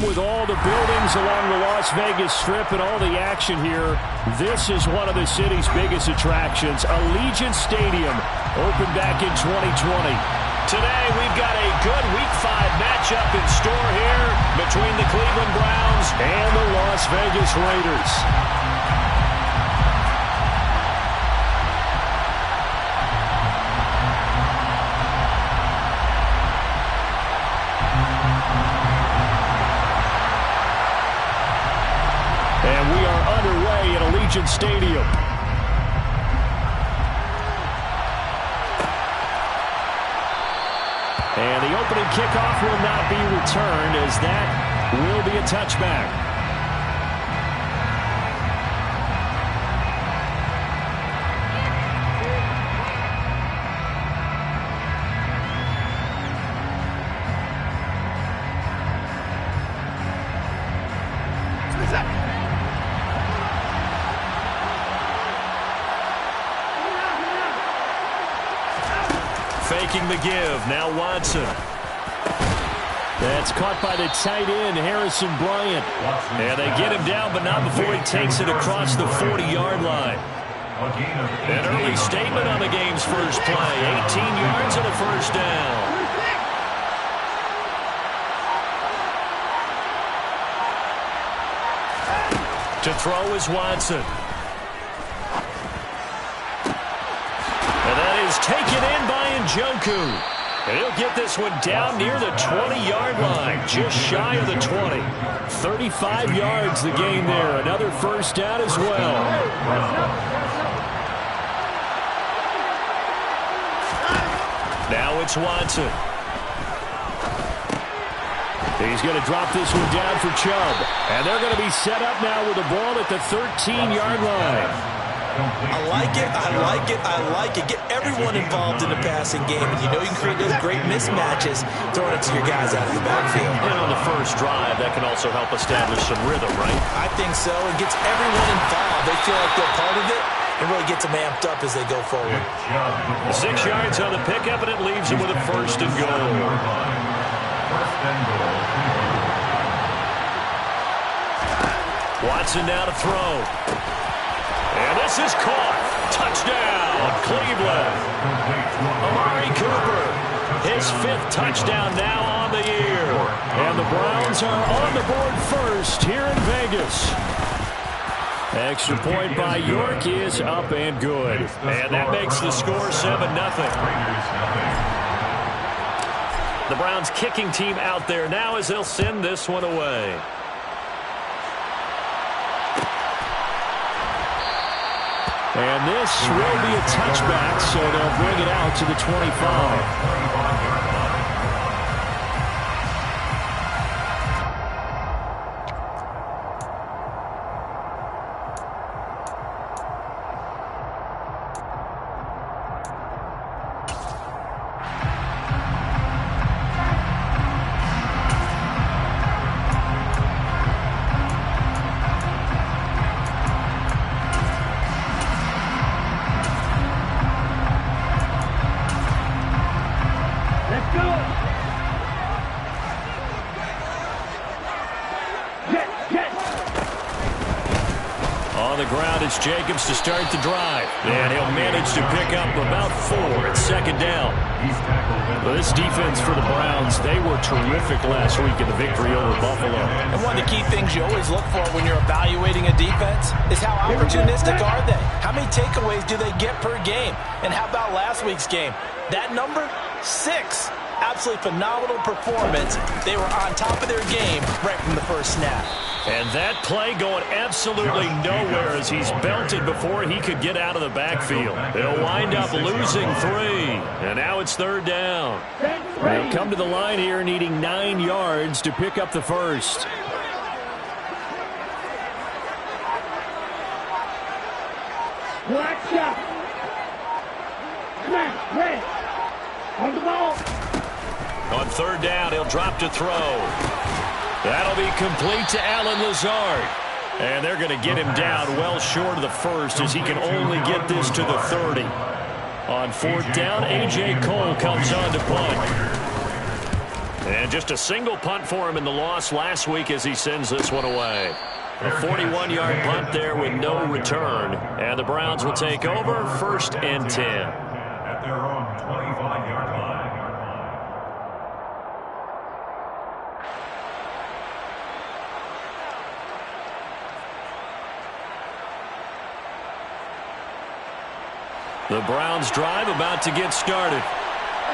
Stadium with all the buildings along the Las Vegas Strip and all the action here. This is one of the city's biggest attractions. Allegiant Stadium opened back in 2020. Today, we've got a good Week 5 matchup in store here between the Cleveland Browns and the Las Vegas Raiders. And we are underway at Allegiant Stadium. And the opening kickoff will not be returned, as that will be a touchback. Faking the give. Now Watson. That's caught by the tight end, Harrison Bryant. And they get him down, but not before he takes it across the 40-yard line. An early statement on the game's first play. 18 yards and a first down. To throw is Watson. And that is taken in by Njoku. And he'll get this one down near the 20-yard line, just shy of the 20. 35 yards the game there. Another first down as well. Now it's Watson. He's going to drop this one down for Chubb. And they're going to be set up now with the ball at the 13-yard line. I like it, I like it, I like it. Get everyone involved in the passing game, and you know you can create those great mismatches throwing it to your guys out of the backfield. And on the first drive, that can also help establish some rhythm, right? I think so. It gets everyone involved. They feel like they're part of it and really gets them amped up as they go forward. 6 yards on the pickup, and it leaves them with a first and goal. Watson now to throw. And this is caught. Touchdown, Cleveland. Amari Cooper, his 5th touchdown now on the year. And the Browns are on the board first here in Vegas. Extra point by York is up and good. And that makes the score 7-0. The Browns kicking team out there now as they'll send this one away. And this will be a touchback, so they'll bring it out to the 25. Jacobs to start the drive, and he'll manage to pick up about 4 at second down. Well, this defense for the Browns, they were terrific last week in the victory over Buffalo. And one of the key things you always look for when you're evaluating a defense is how opportunistic are they? How many takeaways do they get per game? And how about last week's game? That number, 6. Absolutely phenomenal performance. They were on top of their game right from the first snap. And that play going absolutely nowhere as he's belted before he could get out of the backfield. They'll wind up losing 3. And now it's 3rd down. They'll come to the line here needing 9 yards to pick up the first. Black shot. Smash, red. On the ball. On 3rd down, he'll drop to throw. That'll be complete to Allen Lazard. And they're going to get him down well short of the first as he can only get this to the 30. On 4th down, A.J. Cole comes on to punt. And just a single punt for him in the loss last week as he sends this one away. A 41-yard punt there with no return. And the Browns will take over 1st and 10. At their own 25-yard line. The Browns drive about to get started.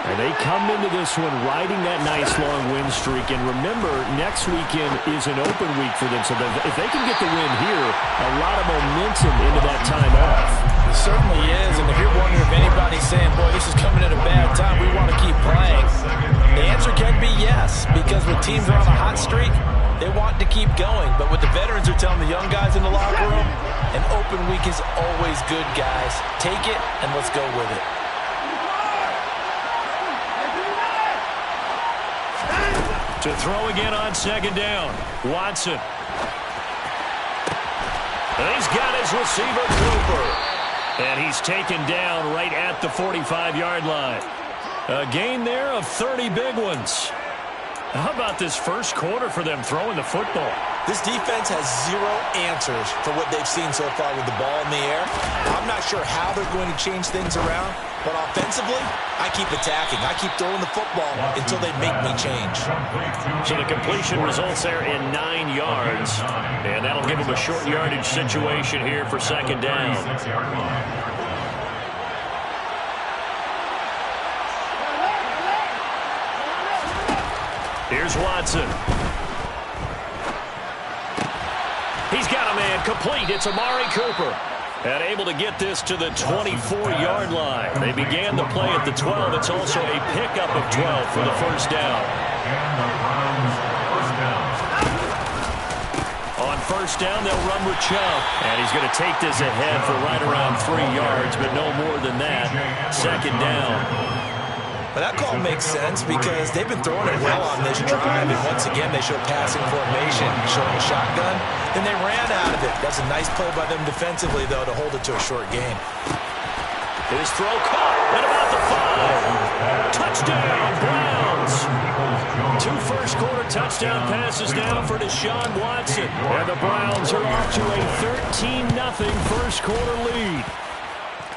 And they come into this one riding that nice long win streak. And remember, next weekend is an open week for them. So if they can get the win here, a lot of momentum into that time off. It certainly is. And if you're wondering if anybody's saying, boy, this is coming at a bad time, we want to keep playing, the answer can be yes. Because when teams are on a hot streak, they want to keep going. But what the veterans are telling the young guys in the locker room, an open week is always good, guys. Take it and let's go with it. To throw again on 2nd down. Watson. And he's got his receiver, Cooper. And he's taken down right at the 45-yard line. A gain there of 30 big ones. How about this first quarter for them throwing the football? This defense has zero answers for what they've seen so far with the ball in the air. I'm not sure how they're going to change things around, but offensively, I keep attacking. I keep throwing the football until they make me change. So the completion results there in 9 yards, and that'll give them a short yardage situation here for 2nd down. Here's Watson. He's got a man complete. It's Amari Cooper. And able to get this to the 24-yard line. They began the play at the 12. It's also a pickup of 12 for the first down. On first down, they'll run with Chubb. And he's going to take this ahead for right around 3 yards, but no more than that. 2nd down. But that call makes sense because they've been throwing it well on this drive. And once again, they show passing formation, showing a shotgun. Then they ran out of it. That's a nice play by them defensively, though, to hold it to a short game. His throw caught at about the 5. Touchdown, Browns. 2 first-quarter touchdown passes now for Deshaun Watson. And the Browns are off to a 13-0 first-quarter lead.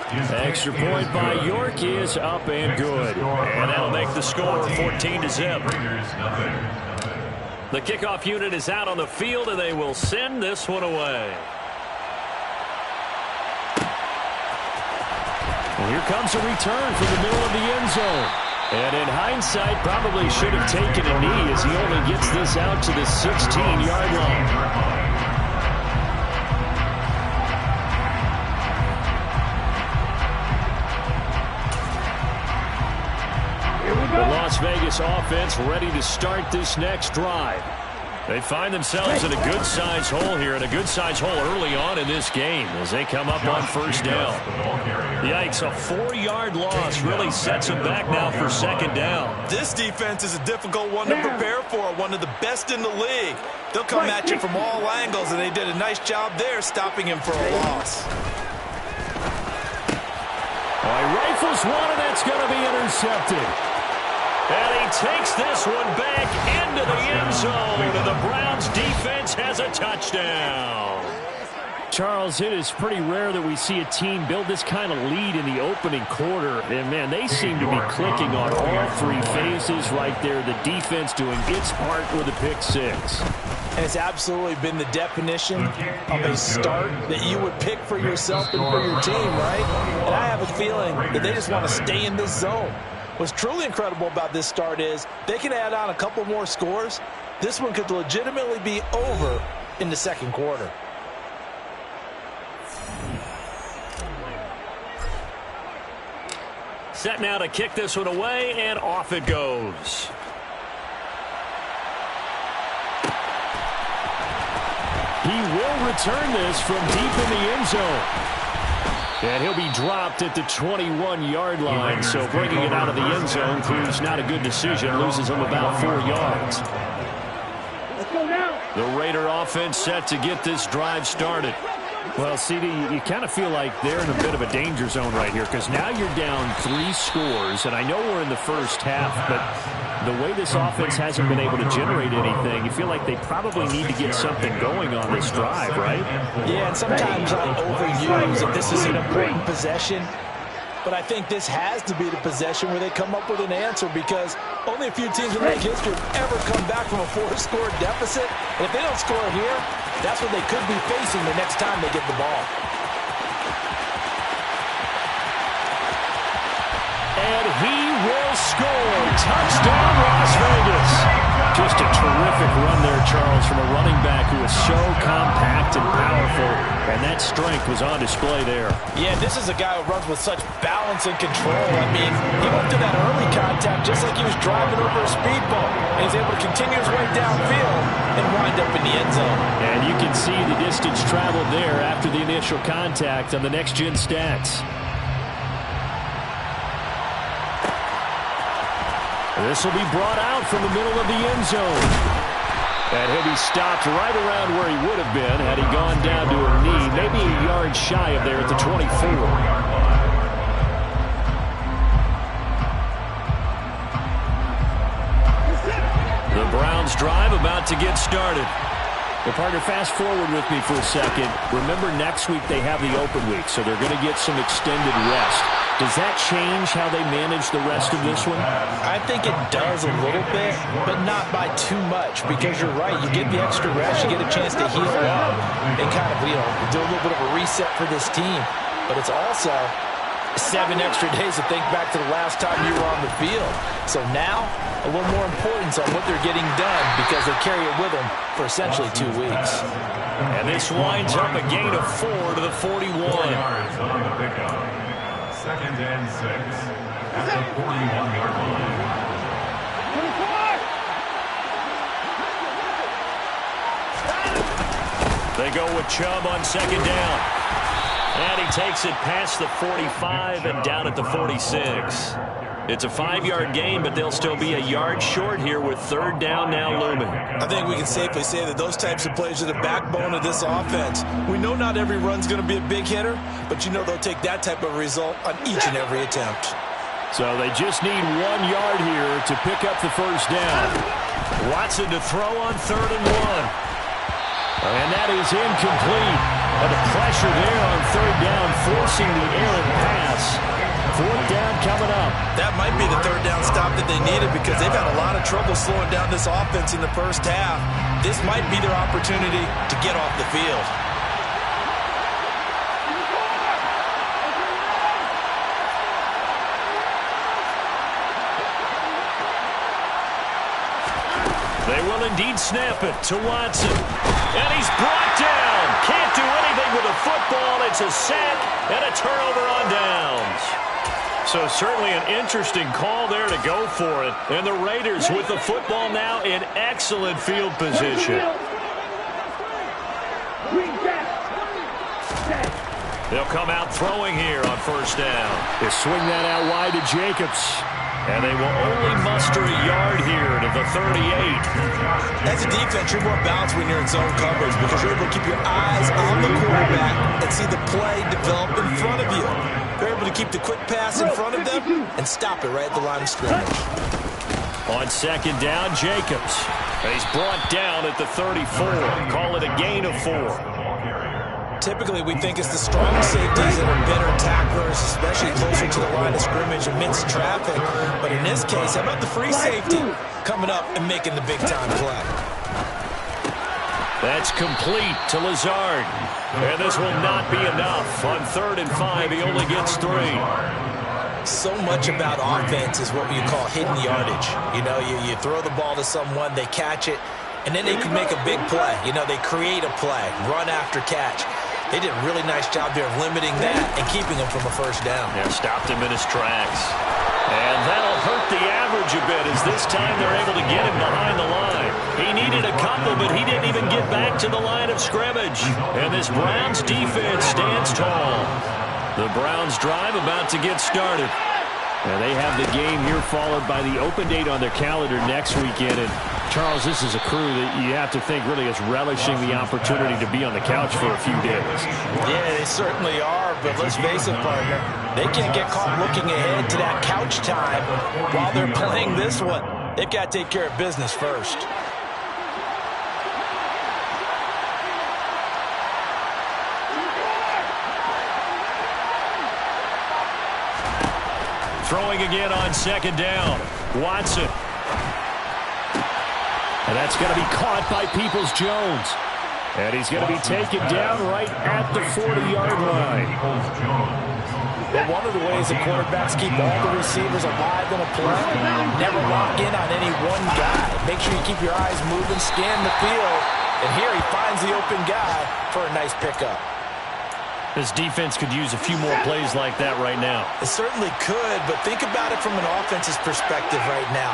Extra point by York is up and good. And that'll make the score 14-0. The kickoff unit is out on the field, and they will send this one away. And here comes a return from the middle of the end zone. And in hindsight, probably should have taken a knee as he only gets this out to the 16-yard line. The Las Vegas offense ready to start this next drive. They find themselves in a good-sized hole here, and a good-sized hole early on in this game as they come up on first down. Yikes, a 4-yard loss really sets them back now for 2nd down. This defense is a difficult one to prepare for, one of the best in the league. They'll come at you from all angles, and they did a nice job there stopping him for a loss. He rifles one, and that's going to be intercepted. And he takes this one back into the end zone, and the Browns defense has a touchdown. Charles, it is pretty rare that we see a team build this kind of lead in the opening quarter. And, man, they seem to be clicking on all 3 phases right there. The defense doing its part with a pick 6. And it's absolutely been the definition of a start that you would pick for yourself and for your team, right? And I have a feeling that they just want to stay in this zone. What's truly incredible about this start is they can add on a couple more scores. This one could legitimately be over in the 2nd quarter. Set now to kick this one away, and off it goes. He will return this from deep in the end zone. And he'll be dropped at the 21-yard line. So bringing it out of the end zone proves not a good decision. Loses him about 4 yards. Let's go now. The Raider offense set to get this drive started. Well, CD, you kind of feel like they're in a bit of a danger zone right here because now you're down 3 scores. And I know we're in the first half, but the way this offense hasn't been able to generate anything, you feel like they probably need to get something going on this drive, right? Yeah, and sometimes I overuse if this is an important possession. But I think this has to be the possession where they come up with an answer, because only a few teams in league history have ever come back from a 4-score deficit. And if they don't score here, that's what they could be facing the next time they get the ball. And he will score. Touchdown, Las Vegas. Just a terrific run there, Charles, from a running back who is so compact and powerful, and that strength was on display there. Yeah, this is a guy who runs with such balance and control. I mean, he went through that early contact just like he was driving over a speedboat, and he's able to continue his way downfield and wind up in the end zone. And you can see the distance traveled there after the initial contact on the next-gen stats. This will be brought out from the middle of the end zone. And he'll be stopped right around where he would have been had he gone down to a knee, maybe a yard shy of there at the 24. The Browns drive about to get started. Well, partner, fast forward with me for a second. Remember, next week they have the open week, so they're going to get some extended rest. Does that change how they manage the rest of this one? I think it does a little bit, but not by too much, because you're right. You get the extra rest, you get a chance to heal up and kind of, do a little bit of a reset for this team. But it's also 7 extra days to think back to the last time you were on the field. So now, a little more importance on what they're getting done, because they carry it with them for essentially 2 weeks. And this winds up a gain of 4 to the 41. 2nd and 6 at the 41-yard line. They go with Chubb on 2nd down. And he takes it past the 45 and down at the 46. It's a 5-yard gain, but they'll still be a yard short here with 3rd down now looming. I think we can safely say that those types of plays are the backbone of this offense. We know not every run's going to be a big hitter, but they'll take that type of result on each and every attempt. So they just need 1 yard here to pick up the 1st down. Watson to throw on 3rd and 1. And that is incomplete. And the pressure there on 3rd down, forcing the errant pass. 4th down coming up. That might be the 3rd down stop that they needed, because they've had a lot of trouble slowing down this offense in the first half. This might be their opportunity to get off the field. They will indeed snap it to Watson. And he's brought down. Can't do anything with the football. It's a sack and a turnover on downs. So certainly an interesting call there to go for it. And the Raiders with the football now in excellent field position. They'll come out throwing here on 1st down. They swing that out wide to Jacobs. And they will only muster a yard here to the 38. As a defense, you're more balanced when you're in zone coverage, because you're able to keep your eyes on the quarterback and see the play develop in front of you. They're able to keep the quick pass in front of them and stop it right at the line of scrimmage. On 2nd down, Jacobs. And he's brought down at the 34. Call it a gain of 4. Typically, we think it's the strong safeties that are better tacklers, especially closer to the line of scrimmage amidst traffic. But in this case, how about the free safety coming up and making the big-time play? That's complete to Lazard. And this will not be enough. On 3rd and 5, he only gets 3. So much about offense is what you call hidden yardage. You throw the ball to someone, they catch it, and then they can make a big play. They create a play, run after catch. They did a really nice job there of limiting that and keeping him from a 1st down. Yeah, stopped him in his tracks. And that'll hurt the average a bit, as this time they're able to get him behind the line. He needed a couple, but he didn't even get back to the line of scrimmage. And this Browns defense stands tall. The Browns drive about to get started. And they have the game here followed by the open date on their calendar next weekend. And Charles, this is a crew that you have to think really is relishing the opportunity to be on the couch for a few days. Yeah, they certainly are, but let's face it, partner, they can't get caught looking ahead to that couch time while they're playing this one. They've got to take care of business first. Throwing again on second down. Watson. And that's going to be caught by Peoples-Jones. And he's going to be taken down right at the 40-yard line. But one of the ways the quarterbacks keep all the receivers alive in a play, never lock in on any one guy. Make sure you keep your eyes moving, scan the field. And here he finds the open guy for a nice pickup. This defense could use a few more plays like that right now. It certainly could, but think about it from an offense's perspective right now.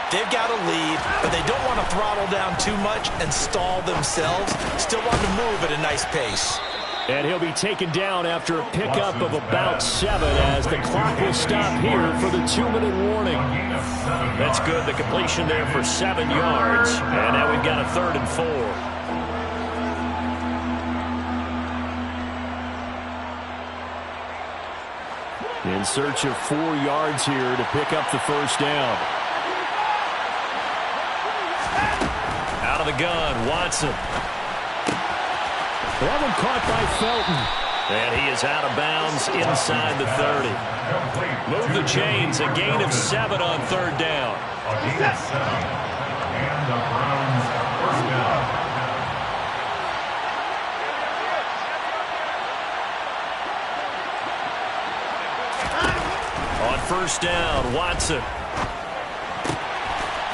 They've got a lead, but they don't want to throttle down too much and stall themselves. Still want to move at a nice pace. And he'll be taken down after a pickup of about 7 as the clock will stop here for the 2-minute warning. That's good. The completion there for 7 yards. And now we've got a 3rd and 4. In search of 4 yards here to pick up the first down. Out of the gun, Watson. That one caught by Felton. And he is out of bounds inside the 30. Move the chains, a gain of 7 on 3rd down. And the Browns first down. On first down, Watson.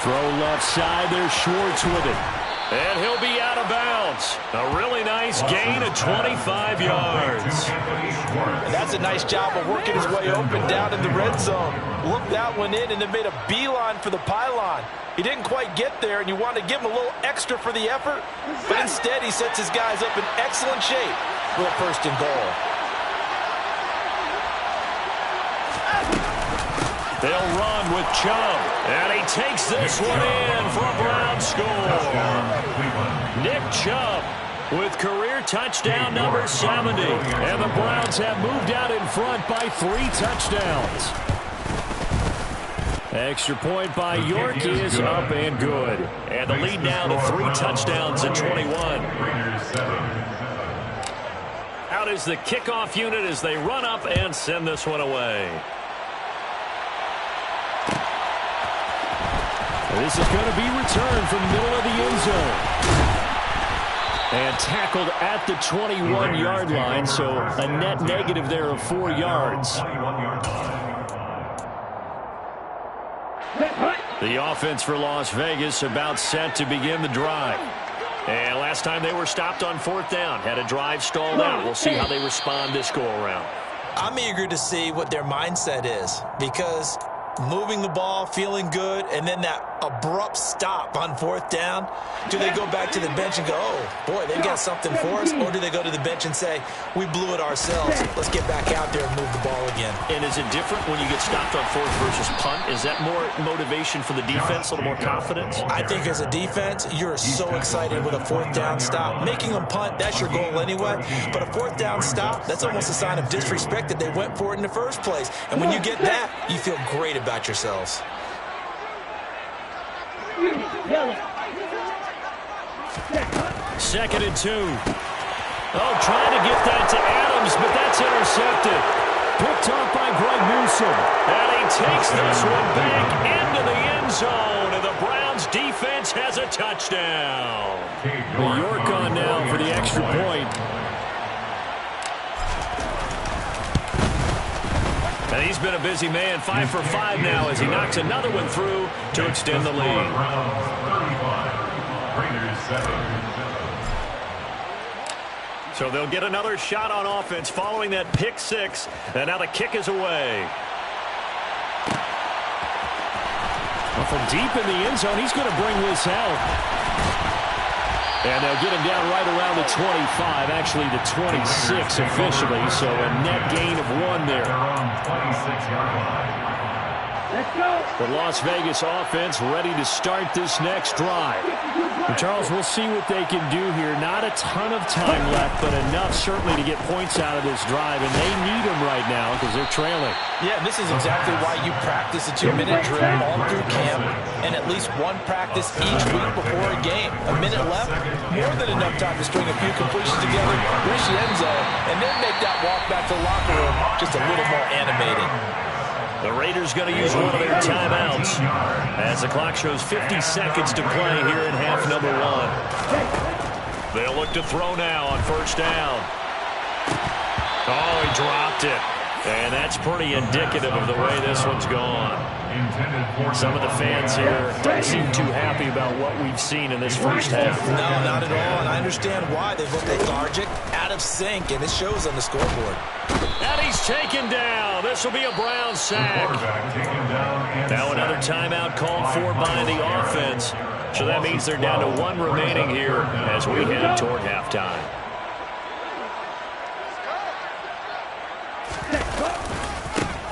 Throw left side, there's Schwartz with it. And he'll be out of bounds. A really nice gain of 25 yards. And that's a nice job of working his way open down in the red zone. Looked that one in and then made a beeline for the pylon. He didn't quite get there, and you want to give him a little extra for the effort. But instead, he sets his guys up in excellent shape with a 1st and goal. They'll run with Chubb. And he takes this one in for a Brown score. Nick Chubb with career touchdown number 70. And the Browns have moved out in front by 3 touchdowns. Extra point by York is up and good. And the lead now to 3 touchdowns at 21. Out is the kickoff unit as they run up and send this one away. This is going to be returned from the middle of the end zone. And tackled at the 21-yard line, so a net negative there of 4 yards. The offense for Las Vegas about set to begin the drive. And last time they were stopped on 4th down, had a drive stalled out. We'll see how they respond this go-around. I'm eager to see what their mindset is, because moving the ball, feeling good, and then that abrupt stop on 4th down. Do they go back to the bench and go, oh, boy, they've got something for us? Or do they go to the bench and say, we blew it ourselves. Let's get back out there and move the ball again. And is it different when you get stopped on 4th versus punt? Is that more motivation for the defense, a little more confidence? I think as a defense, you're so excited with a 4th down stop. Making them punt, that's your goal anyway. But a 4th down stop, that's almost a sign of disrespect that they went for it in the first place. And when you get that, you feel great about yourselves. 2nd and 2. Oh, trying to get that to Adams, but that's intercepted. Picked off by Greg Newsome. And he takes this one back into the end zone, and the Browns defense has a touchdown. York on now for the extra point. And he's been a busy man, 5 for 5 now as he knocks another one through to extend the lead. So they'll get another shot on offense following that pick 6. And now the kick is away. Well, from deep in the end zone, he's going to bring this out. And they'll get him down right around the 25, actually the 26 officially. So a net gain of 1 there. Let's go. The Las Vegas offense ready to start this next drive. And Charles, we'll see what they can do here. Not a ton of time left, but enough certainly to get points out of this drive, and they need them right now because they're trailing. Yeah, this is exactly why you practice a 2-minute drill all through camp and at least one practice each week before a game. A minute left, more than enough time to string a few completions together, reach the end zone, and then make that walk back to the locker room just a little more animated. The Raiders going to use one of their timeouts as the clock shows 50 seconds to play here in half number 1. They'll look to throw now on first down. Oh, he dropped it. And that's pretty indicative of the way this one's gone. Some of the fans here don't seem too happy about what we've seen in this first half. No, not at all, and I understand why. They've looked lethargic, out of sync, and it shows on the scoreboard. And he's taken down. This will be a Brown sack. Now another timeout called for by the offense. So that means they're down to 1 remaining here as we head toward halftime.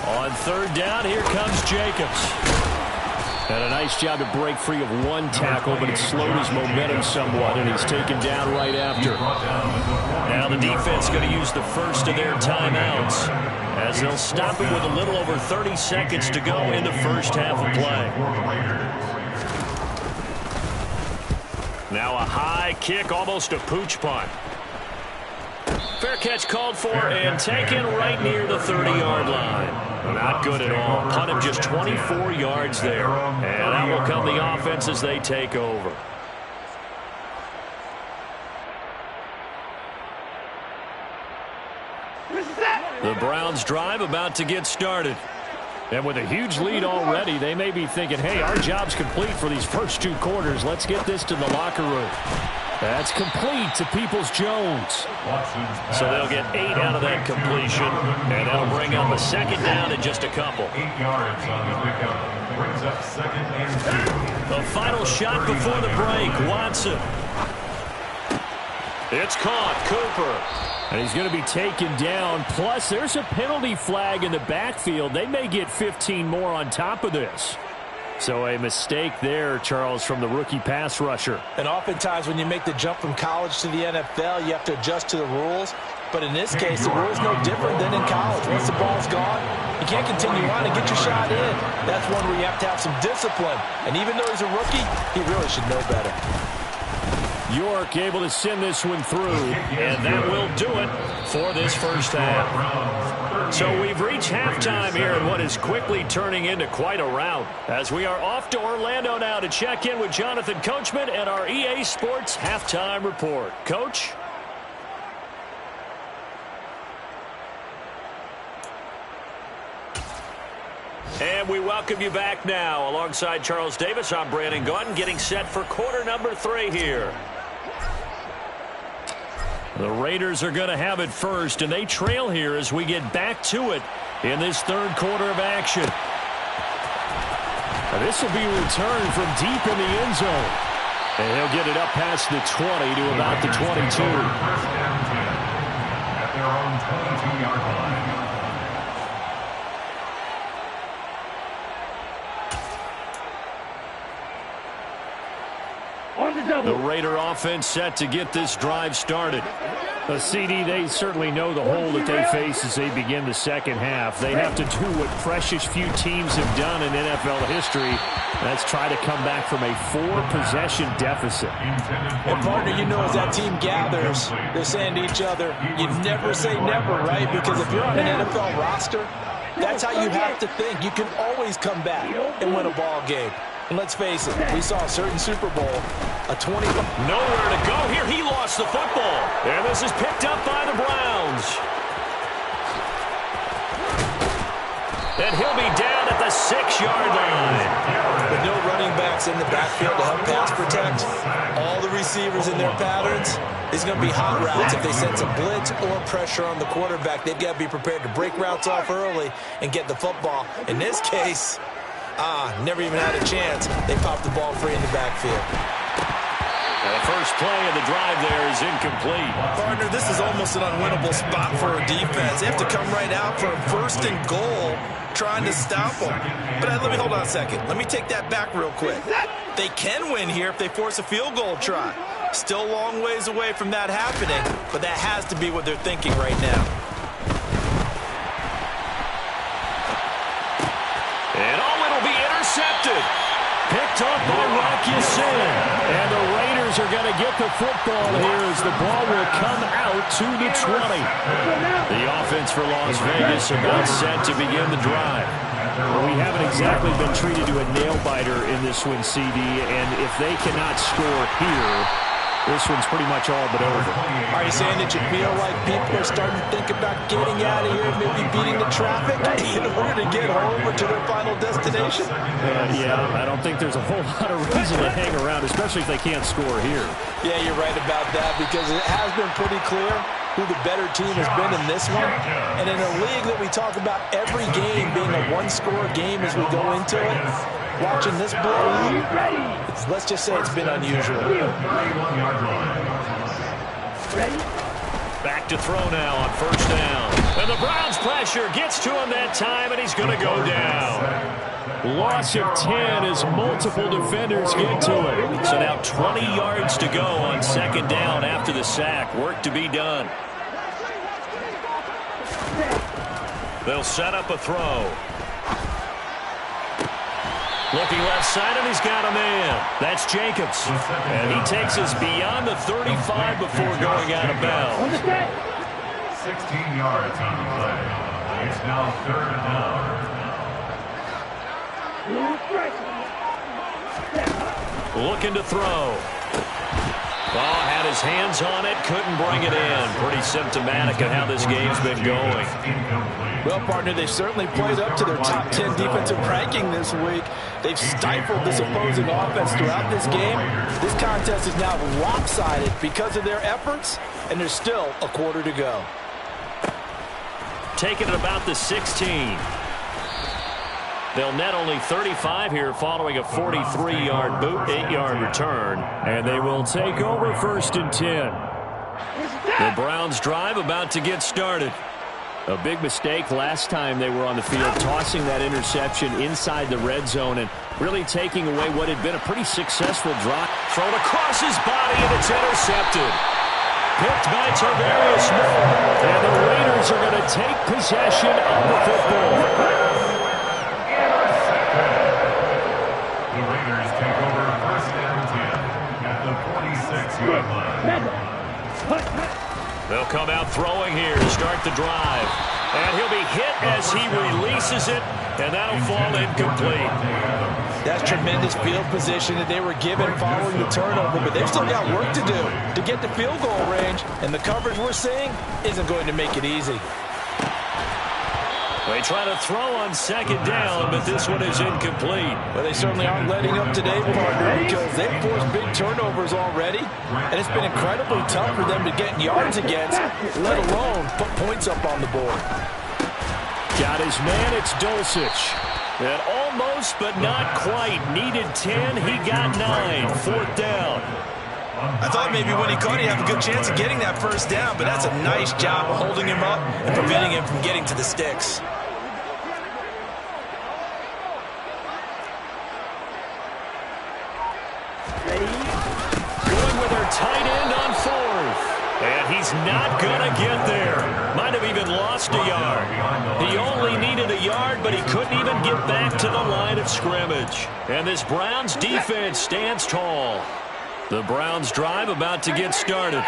On third down, here comes Jacobs. And a nice job to break free of one tackle, but it slowed his momentum somewhat, and he's taken down right after. Now the defense going to use the first of their timeouts as they'll stop it with a little over 30 seconds to go in the first half of play. Now a high kick, almost a pooch punt. Fair catch called for and taken right near the 30-yard line. Not good at all. Punt him just 24 yards there. And that will come the offense as they take over. The Browns drive about to get started. And with a huge lead already, they may be thinking, hey, our job's complete for these first 2 quarters. Let's get this to the locker room. That's complete to Peoples-Jones. So they'll get 8 out of that completion, and that'll bring up a second down in just a couple. 8 yards on the pickup. Brings up 2nd and 2. The final shot before the break, Watson. It's caught, Cooper. And he's going to be taken down. Plus, there's a penalty flag in the backfield. They may get 15 more on top of this. So a mistake there, Charles, from the rookie pass rusher. And oftentimes when you make the jump from college to the NFL, you have to adjust to the rules. But in this case, the rule's no different than in college. Once the ball's gone, you can't continue on and get your shot in. That's one where you have to have some discipline. And even though he's a rookie, he really should know better. York able to send this one through, and that will do it for this first half. So we've reached halftime here in what is quickly turning into quite a rout, as we are off to Orlando now to check in with Jonathan Coachman and our EA Sports Halftime Report. Coach? And we welcome you back now. Alongside Charles Davis, I'm Brandon Gaudin, getting set for quarter number 3 here. The Raiders are going to have it first, and they trail here as we get back to it in this third quarter of action. Now this will be returned from deep in the end zone. And he'll get it up past the 20 to about the 22. At their own 22-yard line. The Raider offense set to get this drive started. A CD, they certainly know the hole that they face as they begin the second half. They have to do what precious few teams have done in NFL history. That's try to come back from a 4-possession deficit. And partner, you know, as that team gathers, they're saying to each other, you never say never, right? Because if you're on an NFL roster, that's how you have to think. You can always come back and win a ball game. And let's face it, we saw a certain Super Bowl, a 20. Nowhere to go here. He lost the football. And this is picked up by the Browns. And he'll be down at the 6-yard line. With no running backs in the backfield to help pass protect, all the receivers in their patterns, these are going to be hot routes. If they sense a blitz or pressure on the quarterback, they've got to be prepared to break routes off early and get the football. In this case, never even had a chance. They popped the ball free in the backfield. The first play of the drive there is incomplete. Partner, this is almost an unwinnable spot for a defense. They have to come right out for a first and goal trying to stop them. But let me hold on a second. Let me take that back real quick. They can win here if they force a field goal try. Still a long ways away from that happening, but that has to be what they're thinking right now. And it'll be intercepted. Picked up by Rocky Sin. And the Raiders are going to get the football here as the ball will come out to the 20. The offense for Las Vegas about set to begin the drive. Well, we haven't exactly been treated to a nail-biter in this one, CD, and if they cannot score here, this one's pretty much all but over. Are you saying that you feel like people are starting to think about getting out of here, maybe beating the traffic in order to get home or to their final destination? Yeah, I don't think there's a whole lot of reason to hang around, especially if they can't score here. Yeah, you're right about that because it has been pretty clear who the better team has been in this one. And in a league that we talk about every game being a one-score game as we go into it, watching this play, let's just say it's been unusual. Back to throw now on first down. And the Browns pressure gets to him that time, and he's going to go down. Loss of 10 as multiple defenders get to it. So now 20 yards to go on second down after the sack. Work to be done. They'll set up a throw. Looking left side, and he's got a man. That's Jacobs. And he takes us beyond the 35 before going out of bounds. 16 yards on the play. It's now third down. Looking to throw. Oh, had his hands on it, couldn't bring it in. Pretty symptomatic of how this game's been going. Well, partner, they've certainly played up to their top 10 defensive ranking this week. They've stifled this opposing offense throughout this game. This contest is now lopsided because of their efforts, and there's still a quarter to go. Taking it about the 16. They'll net only 35 here following a 43-yard boot, 8-yard return. And they will take over first and 10. The Browns drive about to get started. A big mistake last time they were on the field, tossing that interception inside the red zone and really taking away what had been a pretty successful drive. Thrown across his body, and it's intercepted. Picked by Tarvarius Moore. And the Raiders are going to take possession of the football. The Raiders take over first and 10 at the 46-yard line. They'll come out throwing here to start the drive. And he'll be hit as he releases it, and that'll fall incomplete. That's tremendous field position that they were given following the turnover, but they've still got work to do to get to field goal range, and the coverage we're seeing isn't going to make it easy. They try to throw on second down, but this one is incomplete. Well, they certainly aren't letting up today, partner, because they've forced big turnovers already, and it's been incredibly tough for them to get yards against, let alone put points up on the board. Got his man, it's Dulcich. And almost, but not quite. Needed 10, he got 9. Fourth down. I thought maybe when he caught, he'd have a good chance of getting that first down, but that's a nice job of holding him up and preventing him from getting to the sticks. Going with their tight end on fourth. And he's not going to get there. Might have even lost a yard. He only needed a yard, but he couldn't even get back to the line of scrimmage. And this Browns defense stands tall. The Browns drive about to get started.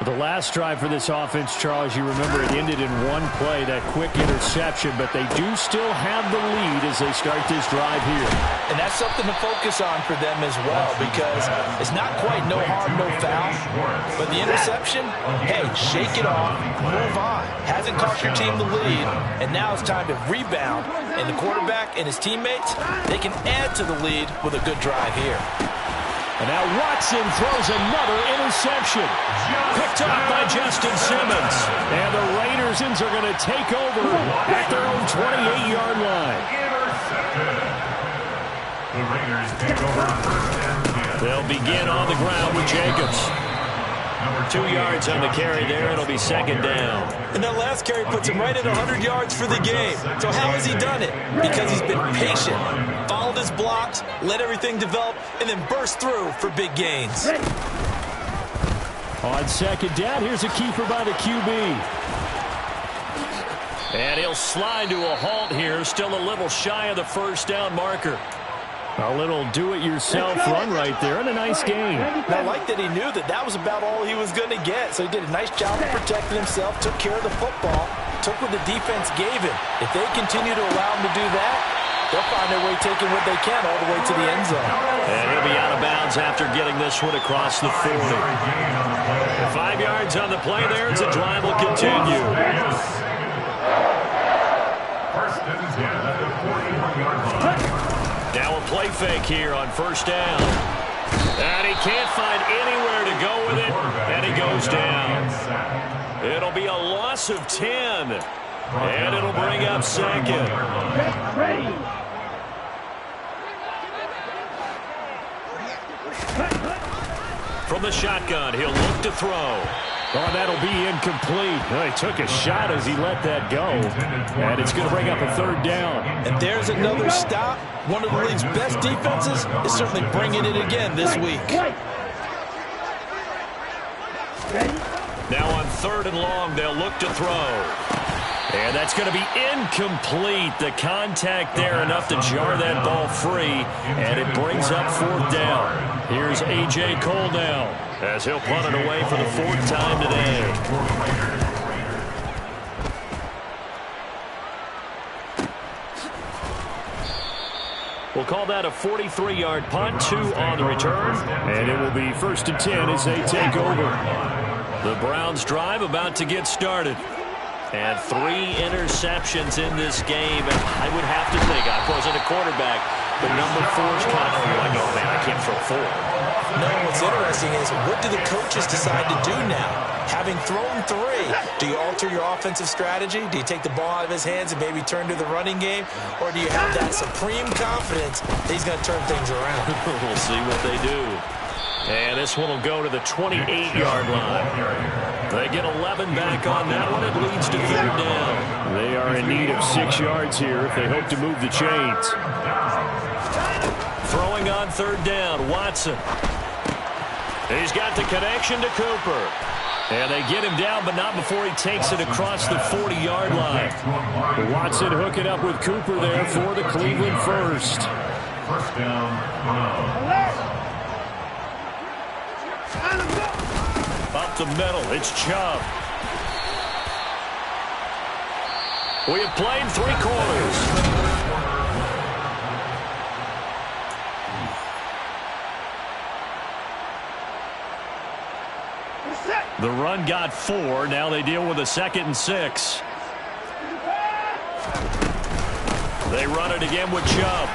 The last drive for this offense, Charles, you remember it ended in one play, that quick interception, but they do still have the lead as they start this drive here. And that's something to focus on for them as well, because it's not quite no harm, no foul, but the interception, hey, shake it off, move on. Hasn't cost your team the lead, and now it's time to rebound, and the quarterback and his teammates, they can add to the lead with a good drive here. And now Watson throws another interception. Picked up by Justin Simmons. And the Raiders are going to take over at their own 28-yard line. The Raiders take over first and 10 They'll begin on the ground with Jacobs. 2 yards on the carry there. It'll be second down. And that last carry puts him right at 100 yards for the game. So how has he done it? Because he's been patient, followed his blocks, let everything develop, and then burst through for big gains. On second down, here's a keeper by the QB. And he'll slide to a halt here, still a little shy of the first down marker. A little do-it-yourself run right there, and a nice game. And I like that he knew that that was about all he was going to get. So he did a nice job of protecting himself, took care of the football, took what the defense gave him. If they continue to allow him to do that, they'll find their way taking what they can all the way to the end zone. And he'll be out of bounds after getting this one across the 40. 5 yards on the play there as the drive will continue. First and 10 at the 41-yard line. Now a play fake here on first down. And he can't find anywhere to go with it, and he goes down. It'll be a loss of 10, and it'll bring up second. From the shotgun, he'll look to throw. Oh, that'll be incomplete. Oh, he took a shot as he let that go. And it's going to bring up a third down. And there's another stop. One of the league's best defenses is certainly bringing it again this week. Now on third and long, they'll look to throw. And that's going to be incomplete. The contact there enough to jar that ball free. And it brings up fourth down. Here's A.J. Cole now, as he'll punt it away for the fourth time today. We'll call that a 43-yard punt, 2 on the return. And it will be first and 10 as they take over. The Browns drive about to get started. And 3 interceptions in this game. And I would have to think, I wasn't a quarterback, but number 4's kind of like, oh, man, I can't throw 4. No, what's interesting is what do the coaches decide to do now? Having thrown 3, do you alter your offensive strategy? Do you take the ball out of his hands and maybe turn to the running game? Or do you have that supreme confidence that he's going to turn things around? We'll see what they do. And this one will go to the 28-yard line. They get 11 back on that one. It leads to third down. They are in need of 6 yards here if they hope to move the chains. Throwing on third down, Watson. He's got the connection to Cooper. And they get him down, but not before he takes it across the 40-yard line. Watson hooking up with Cooper there for the Cleveland first. First down. Up the middle, it's Chubb. We have played 3 quarters. The run got 4. Now they deal with a 2nd and 6. They run it again with Chubb.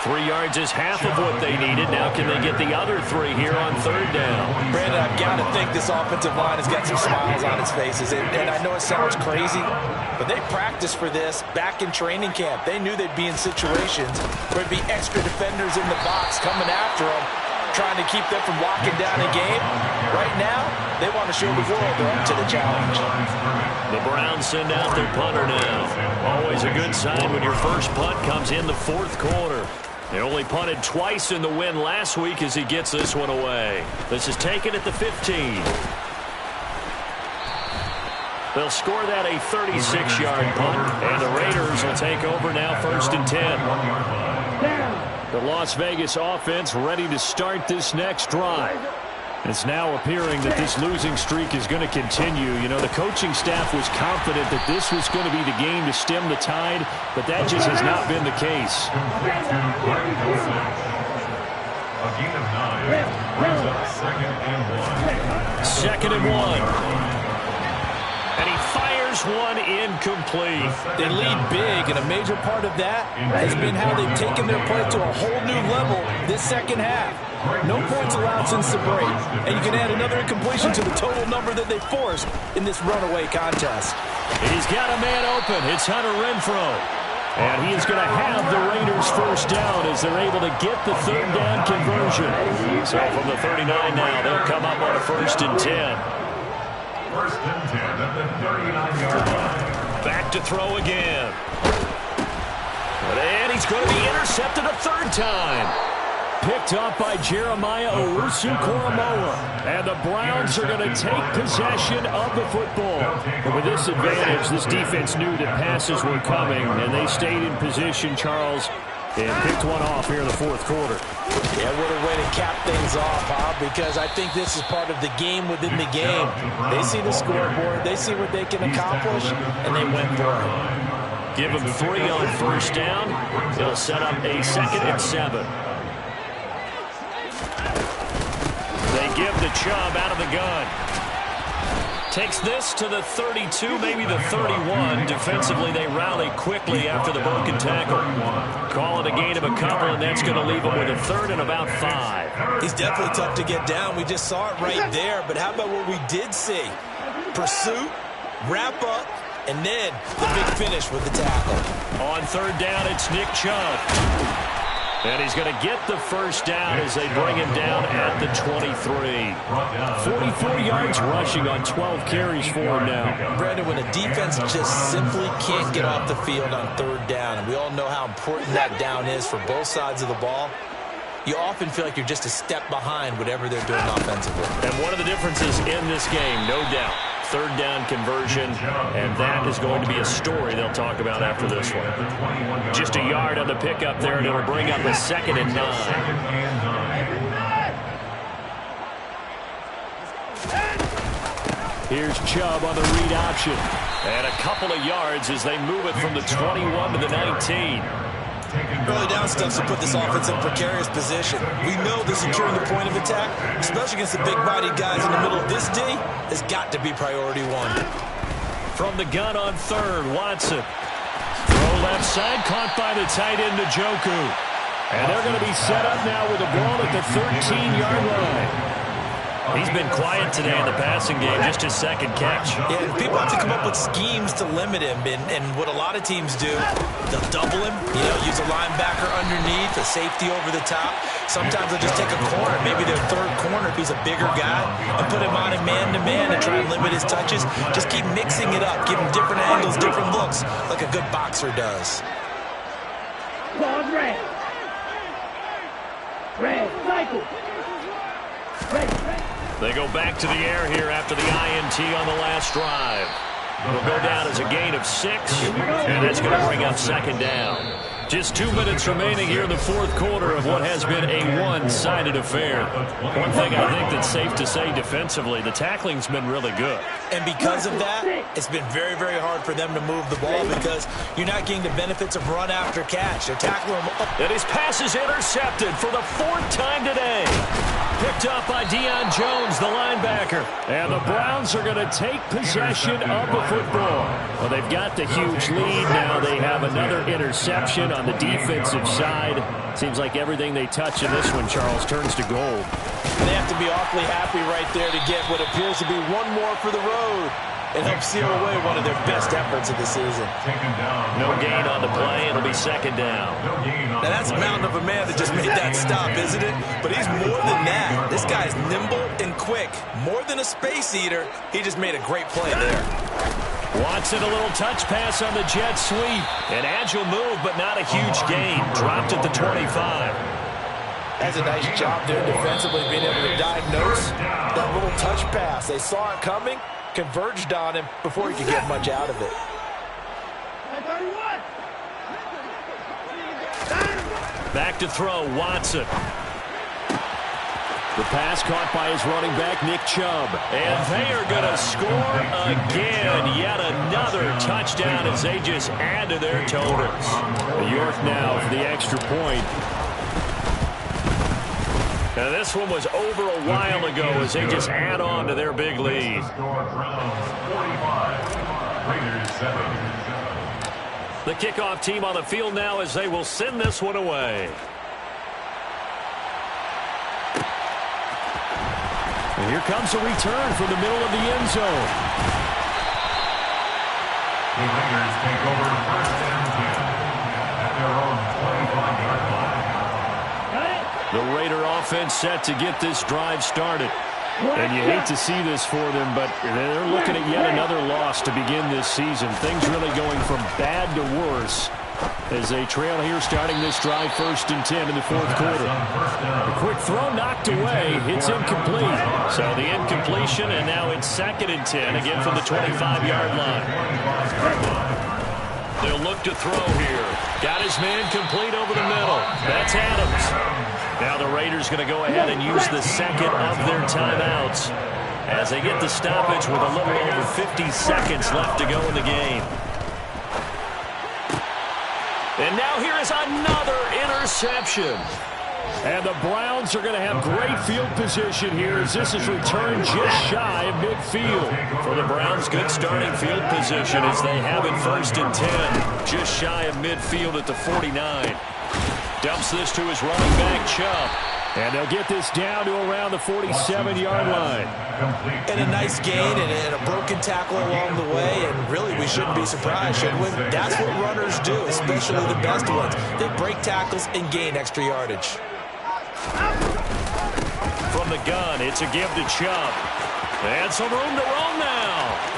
3 yards is half of what they needed. Now can they get the other 3 here on third down? Brandon, I've got to think this offensive line has got some smiles on its faces. And I know it sounds crazy, but they practiced for this back in training camp. They knew they'd be in situations where there'd be extra defenders in the box coming after them, trying to keep them from locking down a game. Right now, they want to show the world they're up to the challenge. The Browns send out their punter now. Always a good sign when your first punt comes in the 4th quarter. They only punted twice in the win last week as he gets this one away. This is taken at the 15. They'll score that a 36-yard punt, and the Raiders will take over now first and 10. The Las Vegas offense ready to start this next drive. It's now appearing that this losing streak is going to continue. You know, the coaching staff was confident that this was going to be the game to stem the tide, but that just has not been the case. A gain of 9 brings up 2nd and 1. 2nd and 1. And he fires one incomplete. They lead big, and a major part of that has been how they've taken their play to a whole new level this second half. No points allowed since the break, and you can add another incompletion to the total number that they forced in this runaway contest. He's got a man open. It's Hunter Renfrow. And he is going to have the Raiders first down as they're able to get the third down conversion. So from the 39 now, they'll come up on a 1st and 10. 1st and 10 at the 39-yard line. Back to throw again. And he's going to be intercepted a 3rd time. Picked up by Jeremiah Owusu-Koramoah. And the Browns are going to take possession of the football. But with this advantage, this defense knew that passes were coming, and they stayed in position, Charles, and picked one off here in the 4th quarter. Yeah, what a way to cap things off, huh? Because I think this is part of the game within the game. They see the scoreboard, they see what they can accomplish, and they went for it. Give him 3 on 1st down. They'll set up a 2nd and 7. They give the Chubb out of the gun. Takes this to the 32, maybe the 31. Defensively, they rally quickly after the broken tackle. Call it a gain of a couple, and that's going to leave them with a 3rd and about 5. He's definitely tough to get down. We just saw it right there. But how about what we did see? Pursuit, wrap up, and then the big finish with the tackle. On 3rd down, it's Nick Chubb. And he's going to get the first down as they bring him down at the 23. 44 yards rushing on 12 carries for him now. Brandon, when a defense just simply can't get off the field on 3rd down, and we all know how important that down is for both sides of the ball, you often feel like you're just a step behind whatever they're doing offensively. And one of the differences in this game, no doubt, 3rd down conversion, and that is going to be a story they'll talk about after this one. Just a yard on the pickup there, and it'll bring up a 2nd and 9. Here's Chubb on the read option. And a couple of yards as they move it from the 21 to the 19. Early down stuff to put this offense in precarious position. We know that securing the point of attack, especially against the big-bodied guys in the middle of this D, has got to be priority 1. From the gun on 3rd, Watson. Throw left side, caught by the tight end, Njoku. And they're going to be set up now with the ball at the 13-yard line. He's been quiet today in the passing game, just his 2nd catch. Yeah, people have to come up with schemes to limit him, and what a lot of teams do, they'll double him, use a linebacker underneath, a safety over the top. Sometimes they'll just take a corner, maybe their 3rd corner if he's a bigger guy, and put him on a man-to-man and try and limit his touches. Just keep mixing it up, give him different angles, different looks, like a good boxer does. Pause, red. Red, cycle. Red. They go back to the air here after the INT on the last drive. It'll go down as a gain of 6, and that's going to bring up 2nd down. Just 2 minutes remaining here in the 4th quarter of what has been a one-sided affair. One thing I think that's safe to say defensively, the tackling's been really good. And because of that, it's been very, very hard for them to move the ball because you're not getting the benefits of run after catch. They're tackling him up. And his pass is intercepted for the 4th time today. Picked up by Deion Jones, the linebacker. And the Browns are going to take possession of the football. Well, they've got the huge lead now. They have another interception on the defensive side. Seems like everything they touch in this one, Charles, turns to gold. They have to be awfully happy right there to get what appears to be one more for the road and help seal away one of their best efforts of the season. No gain on the play. It'll be 2nd down. Now, that's a mountain of a man that just made that stop, isn't it? But he's more than that. This guy's nimble and quick. More than a space eater, he just made a great play there. Watson, a little touch pass on the jet sweep. An agile move, but not a huge gain. Dropped at the 25. That's a nice job there defensively, being able to diagnose that little touch pass. They saw it coming, converged on him before he could get much out of it. Back to throw, Watson. The pass caught by his running back, Nick Chubb. And they are going to score again. Yet another touchdown as they just add to their totals. York now for the extra point. Now this one was over a while ago as they just add on to their big lead. The kickoff team on the field now as they will send this one away. And here comes a return from the middle of the end zone. The Raiders take over 1st and 10 their own 25-yard line. The Raider offense set to get this drive started. And you hate to see this for them, but they're looking at yet another loss to begin this season. Things really going from bad to worse as they trail here starting this drive 1st and 10 in the 4th quarter. A quick throw knocked away. It's incomplete. So the incompletion, and now it's 2nd and 10, again from the 25-yard line. They'll look to throw here. Got his man complete over the middle. That's Adams. Now the Raiders going to go ahead and use the 2nd of their timeouts as they get the stoppage with a little over 50 seconds left to go in the game. And now here is another interception. And the Browns are going to have great field position here as this is returned just shy of midfield. For the Browns, good starting field position as they have it 1st and 10, just shy of midfield at the 49. Dumps this to his running back, Chubb. And they'll get this down to around the 47-yard line. And a nice gain and a broken tackle along the way, and really we shouldn't be surprised, should we? That's what runners do, especially the best ones. They break tackles and gain extra yardage. From the gun, it's a give to Chubb. And some room to roam now.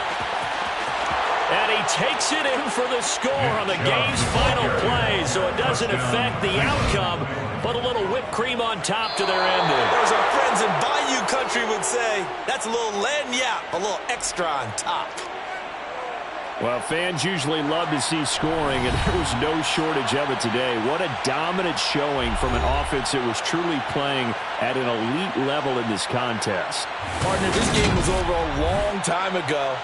And he takes it in for the score on the game's final play, so it doesn't affect the outcome, but a little whipped cream on top to their ending. As our friends in Bayou Country would say, that's a little lagniappe, a little extra on top. Well, fans usually love to see scoring, and there was no shortage of it today. What a dominant showing from an offense that was truly playing at an elite level in this contest. Partner, this game was over a long time ago,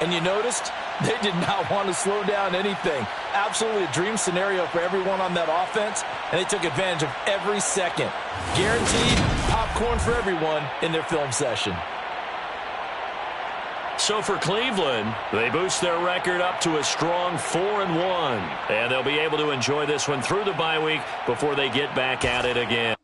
and you noticed they did not want to slow down anything. Absolutely a dream scenario for everyone on that offense, and they took advantage of every second. Guaranteed popcorn for everyone in their film session. So for Cleveland, they boost their record up to a strong 4-1. And they'll be able to enjoy this one through the bye week before they get back at it again.